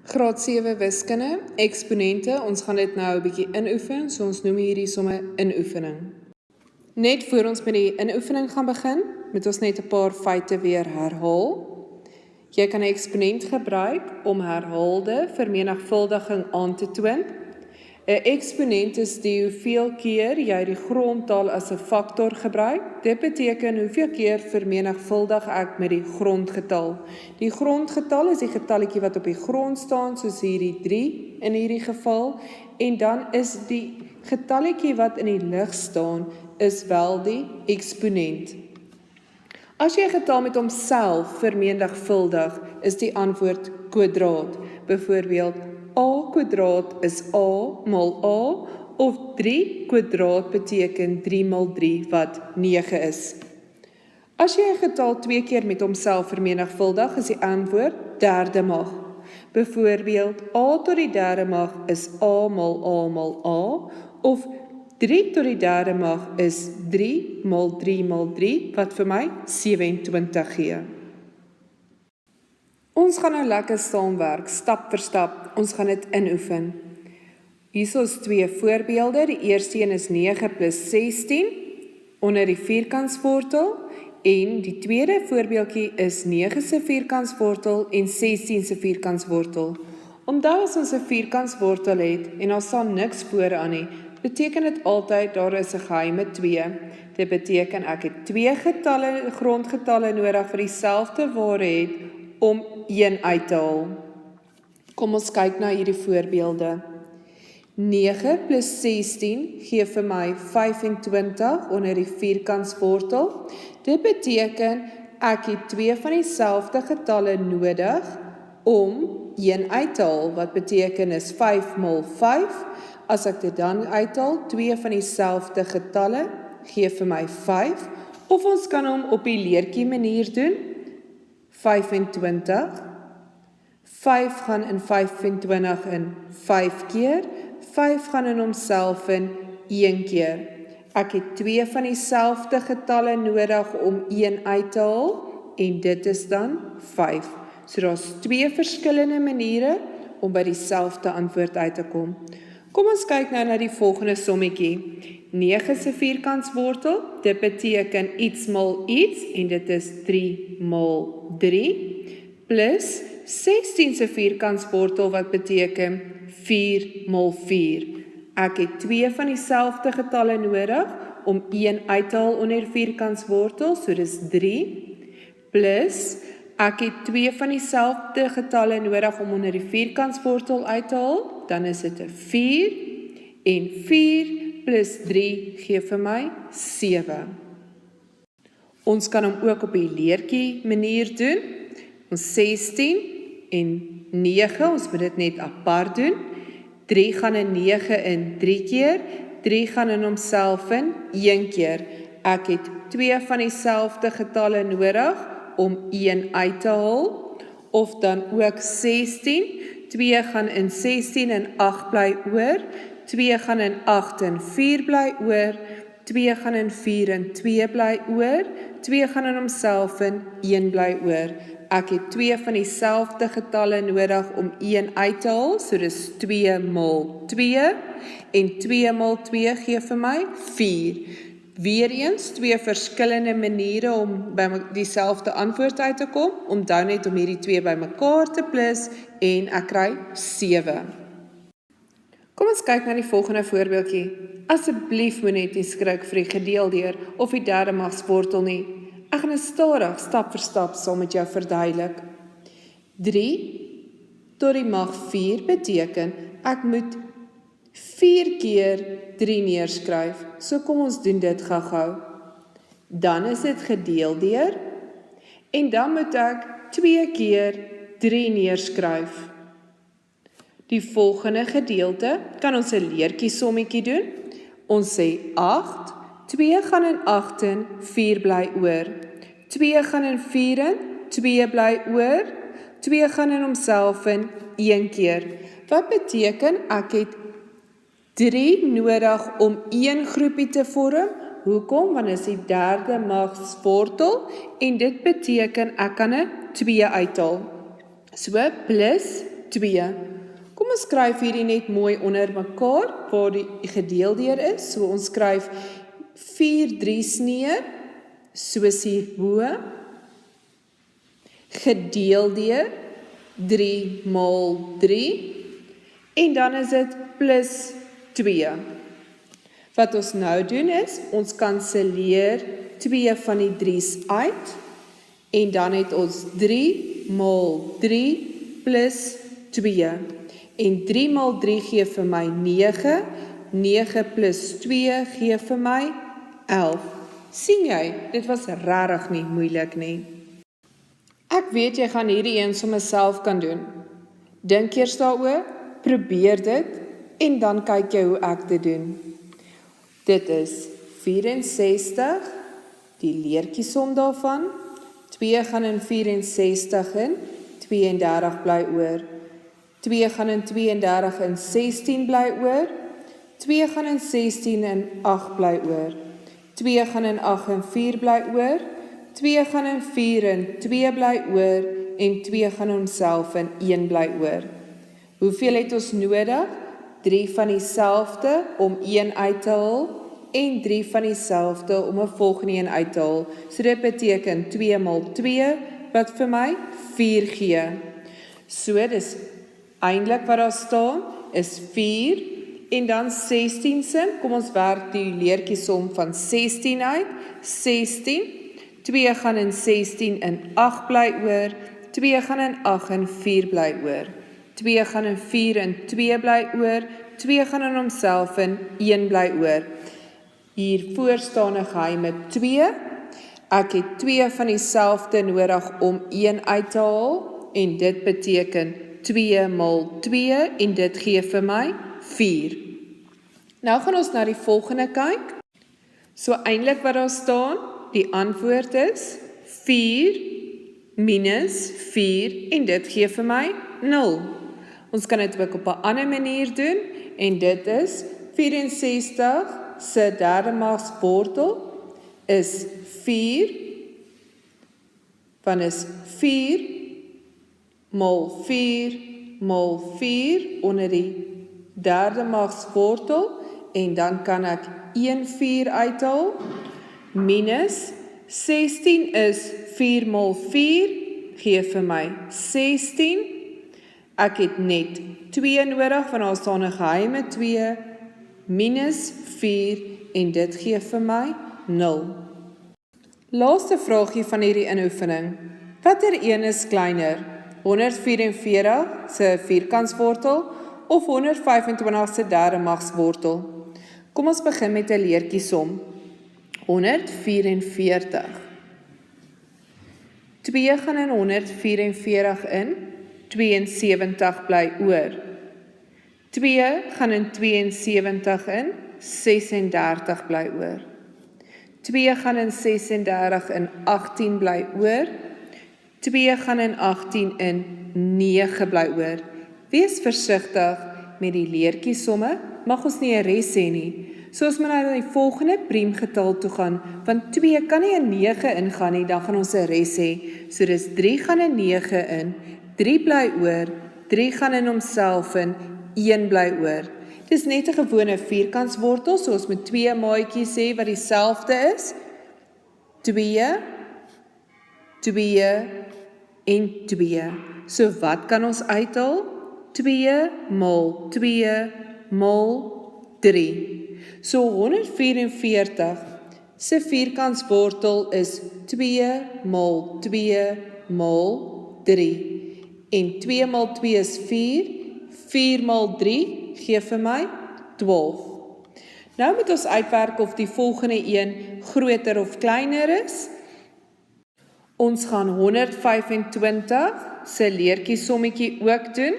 Graad 7 wiskunde, eksponente, ons gaan dit nou 'n bietjie inoefen, so ons noem hierdie somme inoefening. Net voor ons met die inoefening gaan begin, moet ons net 'n paar feite weer herhaal. Jy kan 'n eksponent gebruik om herhaalde vermenigvuldiging aan te toon. 'n Eksponent is die hoeveel keer jy die grondtal as 'n faktor gebruik. Dit beteken hoeveel keer vermenigvuldig ek met die grondgetal. Die grondgetal is die getalletjie wat op die grond staan, soos hierdie 3 in hierdie geval, en dan is die getalletjie wat in die lig staan, is wel die eksponent. As jy 'n getal met homself vermenigvuldig, is die antwoord kwadraat. Byvoorbeeld, a kwadraat is a mal a, of 3 kwadraat beteken 3 mal 3 wat 9 is. As jy 'n getal 2 keer met homself vermenigvuldig, is die antwoord derde mag. Byvoorbeeld, a tot die derde mag is a mal a, of 3 tot die derde mag is 3 mal 3 mal 3, wat vir my 27 gee. Ons gaan nou lekker saamwerk, stap vir stap, ons gaan dit inoefen. Hier is 2 voorbeelde, die eerste een is 9 plus 16, onder die vierkantswortel, en die tweede voorbeeldjie is 9 se vierkantswortel en 16 se vierkantswortel. Onthou as ons 'n vierkantswortel het, en daar staan niks vooraan nie, beteken dit altyd daar is 'n geheime 2. Dit beteken ek het 2 grondgetalle nodig vir dieselfde waarde het om 1 uit te haal. Kom ons kyk na hierdie voorbeelde. 9 plus 16 gee vir my 25 onder die vierkantswortel. Dit beteken ek het 2 van dieselfde getalle nodig om 1 uit te haal, wat beteken is 5 mal 5. As ek dit dan uithaal, 2 van dieselfde getalle, gee vir my 5, of ons kan hom op die leertjie manier doen, 25, 5 gaan in 25 in 5 keer, 5 gaan in homself in 1 keer. Ek het 2 van dieselfde getalle nodig om 1 uit te haal, en dit is dan 5. So daar's 2 verskillende maniere om by dieselfde antwoord uit te kom. Kom ons kyk nou na die volgende sommetjie. 9 se vierkantswortel, dit beteken iets mal iets, en dit is 3 mal 3, plus 16 se vierkantswortel, wat beteken 4 mal 4. Ek het 2 van dieselfde getalle nodig om 1 uit te haal onder vierkantswortel, so dis 3, plus ek het 2 van dieselfde getalle nodig om onder die vierkantswortel uit te haal, dan is dit 'n 4, en 4 plus 3 gee vir my 7. Ons kan hom ook op die leertjie manier doen. Ons 16 en 9, ons moet dit net apart doen. 3 gaan in 9 in 3 keer, 3 gaan in homself in 1 keer. Ek het 2 van dieselfde getalle nodig om 1 uit te haal, of dan ook 16, 2 gaan in 16 en 8 bly oor, 2 gaan in 8 en 4 bly oor, 2 gaan in 4 en 2 bly oor, 2 gaan in homself in 1 bly oor. Ek het 2 van dieselfde getalle nodig om 1 uit te haal, so dis 2 mal 2, en 2 mal 2 gee vir my 4. Weereens 2 verskillende maniere om by dieselfde antwoord uit te kom, onthou net om hierdie 2 by mekaar te plus, en ek kry 7. Kom ons kyk na die volgende voorbeeldjie. Asseblief moet net nie skrik vir die gedeeldeer of die derde magswortel nie. Ek gaan stadig, stap vir stap, saam met jou verduidelik. 3 tot die mag 4 beteken, ek moet 4 keer 3 neerskryf. So kom ons doen dit gou-gou. Dan is dit gedeel deur, en dan moet ek 2 keer 3 neerskryf. Die volgende gedeelte kan ons 'n leertjie sommetjie doen. Ons sê 8, 2 gaan in 8 in, 4 bly oor. 2 gaan in 4 in, 2 bly oor. 2 gaan in homself in 1 keer. Wat beteken ek het 3 nodig om 1 groepie te vorm. Hoekom? Want dit is die derde magswortel, en dit beteken ek kan 'n 2 uithaal. So plus 2. Kom ons skryf hierdie net mooi onder mekaar, waar die gedeeldeur is. So ons skryf 4 3's neer, soos hierbo, gedeel deur 3 maal 3, en dan is dit plus 2. Wat ons nou doen is, ons kanselleer 2 van die 3's uit, en dan het ons 3 maal 3 plus 2. En 3 maal 3 gee vir my 9, 9 plus 2 gee vir my 11. Sien jy, dit was regtig nie moeilik nie. Ek weet jy gaan hierdie een sommer self kan doen. Dink eers daaroor, probeer dit, en dan kyk jy hoe ek dit doen. Dit is 64, die leertjiesom daarvan, 2 gaan in 64 in, 32 bly oor. 2 gaan in 32 in 16 bly oor. 2 gaan in 16 in 8 bly oor. 2 gaan in 8 in 4 bly oor. 2 gaan in 4 in 2 bly oor. En 2 gaan in homself in 1 bly oor. Hoeveel het ons nodig? 3 van dieselfde om 1 uit te haal. En 3 van dieselfde om 'n volgende een uit te haal. So dit beteken 2 maal 2, wat vir my 4 gee. So dis eintlik wat daar staan, is 4, en dan 16 sin, kom ons werk die leertjiesom van 16 uit, 16, 2 gaan in 16 in 8 bly oor, 2 gaan in 8 in 4 bly oor, 2 gaan in 4 in 2 bly oor, 2 gaan in homself in 1 bly oor. Hiervoor staan 'n geheime 2, ek het 2 van dieselfde nodig om 1 uit te haal, en dit beteken 2 maal 2, en dit gee vir my 4. Nou gaan ons na die volgende kyk. So eintlik wat daar staan, die antwoord is 4 minus 4, en dit gee vir my 0. Ons kan dit ook op 'n ander manier doen, en dit is 64 se derde magswortel is 4, van is 4 maal 4 maal 4 onder die derde magswortel, en dan kan ek 1 4 uithaal, minus 16 is 4 maal 4, gee vir my 16, ek het net 2 nodig, want daar staan 'n geheime 2, minus 4, en dit gee vir my 0. Laaste vraagie van hierdie inoefening. Watter een is kleiner? 144 se vierkantswortel of 125 se derde magswortel? Kom ons begin met 'n leertjiesom. 144. 2 gaan in 144 in, 72 bly oor. 2 gaan in 72 in, 36 bly oor. 2 gaan in 36 in 18 bly oor. 2 gaan in 18 in 9 bly oor. Wees versigtig met die leertjiesomme, mag ons nie 'n res hê nie. So as ons na die volgende priemgetal toe gaan, want 2 kan nie in 9 ingaan nie, dan gaan ons 'n res hê. So dis 3 gaan in 9 in, 3 bly oor, 3 gaan in homself in, 1 bly oor. Dis net 'n gewone vierkantswortel, so ons met 2 maatjies sê wat dieselfde is. 2, 2 en 2. So wat kan ons uithaal? 2 maal 2 maal 3. So 144 se vierkantswortel is 2 maal 2 maal 3. En 2 maal 2 is 4, 4 maal 3 gee vir my 12. Nou moet ons uitwerk of die volgende een groter of kleiner is. Ons gaan 125 se leertjiesommetjie ook doen.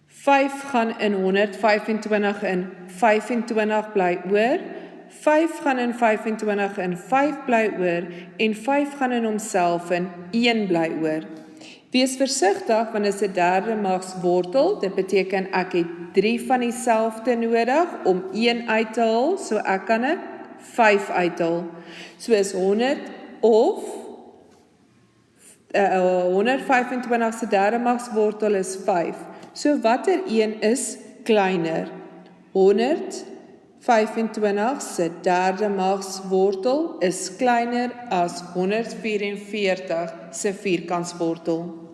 5 gaan in 125 in 25 bly oor. 5 gaan in 25 in 5 bly oor. En 5 gaan in homself in 1 bly oor. Wees versigtig, want dit is 'n derde magswortel. Dit beteken ek het 3 van dieselfde nodig om 1 uit te haal. So ek kan 'n 5 uithaal. So is 100 of 125 se derde magswortel is 5. So watter een is kleiner? 125 se derde magswortel is kleiner as 144 se vierkantswortel.